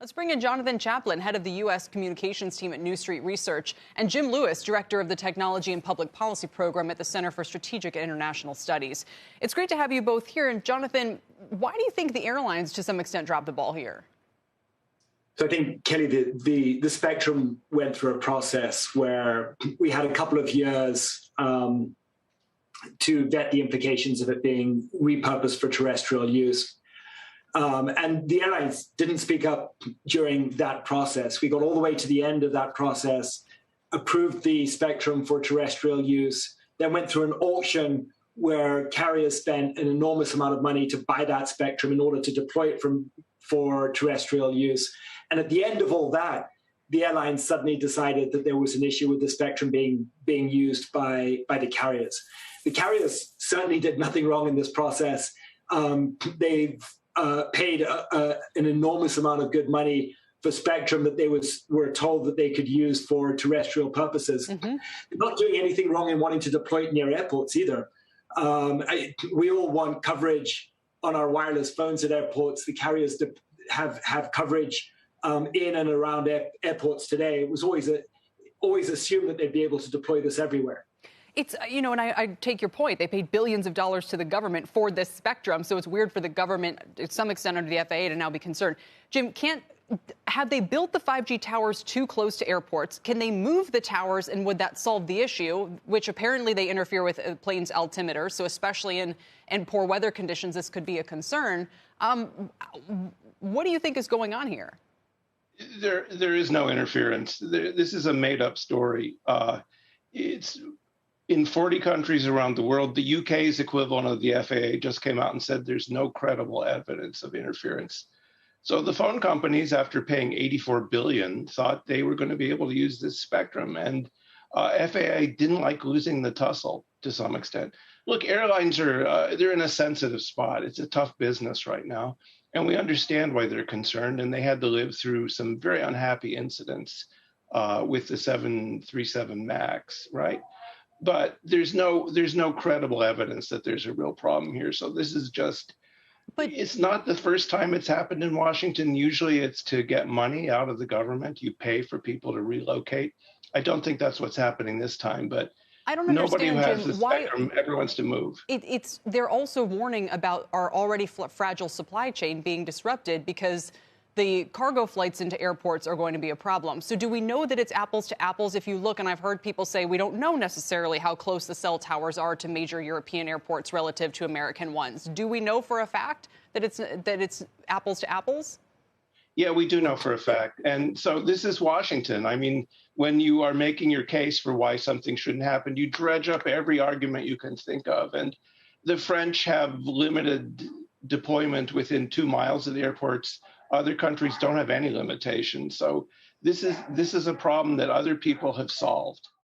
Let's bring in Jonathan Chaplin, head of the U.S. communications team at New Street Research, and Jim Lewis, director of the Technology and Public Policy Program at the Center for Strategic and International Studies. It's great to have you both here. And Jonathan, why do you think the airlines, to some extent, dropped the ball here? So I think, Kelly, the spectrum went through a process where we had a couple of years to vet the implications of it being repurposed for terrestrial use. And the airlines didn't speak up during that process. We got all the way to the end of that process, approved the spectrum for terrestrial use, then went through an auction where carriers spent an enormous amount of money to buy that spectrum in order to deploy it for terrestrial use. And at the end of all that, the airlines suddenly decided that there was an issue with the spectrum being used by the carriers. The carriers certainly did nothing wrong in this process. They've paid an enormous amount of good money for spectrum that they were told that they could use for terrestrial purposes. Mm-hmm. They're not doing anything wrong in wanting to deploy it near airports either. We all want coverage on our wireless phones at airports. The carriers have coverage in and around airports today. It was always assumed that they'd be able to deploy this everywhere. It's, and I take your point. They paid billions of dollars to the government for this spectrum, so it's weird for the government, to some extent under the FAA, to now be concerned. Jim, have they built the 5G towers too close to airports? Can they move the towers, and would that solve the issue, which apparently they interfere with a plane's altimeter, so especially in poor weather conditions, this could be a concern. What do you think is going on here? There is no interference. This is a made-up story. It's in 40 countries around the world. The UK's equivalent of the FAA just came out and said there's no credible evidence of interference. So the phone companies, after paying $84 billion, thought they were going to be able to use this spectrum. And FAA didn't like losing the tussle to some extent. Look, airlines they're in a sensitive spot. It's a tough business right now. And we understand why they're concerned. And they had to live through some very unhappy incidents with the 737 MAX, right? But there's no credible evidence that there's a real problem here. So this is just, it's not the first time it's happened in Washington. Usually it's to get money out of the government. You pay for people to relocate. I don't think that's what's happening this time, but I don't understand, nobody who has Jim, the spectrum ever wants to move. They're also warning about our already fragile supply chain being disrupted because the cargo flights into airports are going to be a problem. So do we know that it's apples to apples? If you look, and I've heard people say we don't know necessarily how close the cell towers are to major European airports relative to American ones. Do we know for a fact that it's apples to apples? Yeah, we do know for a fact. And so this is Washington. I mean, when you are making your case for why something shouldn't happen, you dredge up every argument you can think of. And the French have limited deployment within 2 miles of the airports. Other countries don't have any limitations. So this is a problem that other people have solved.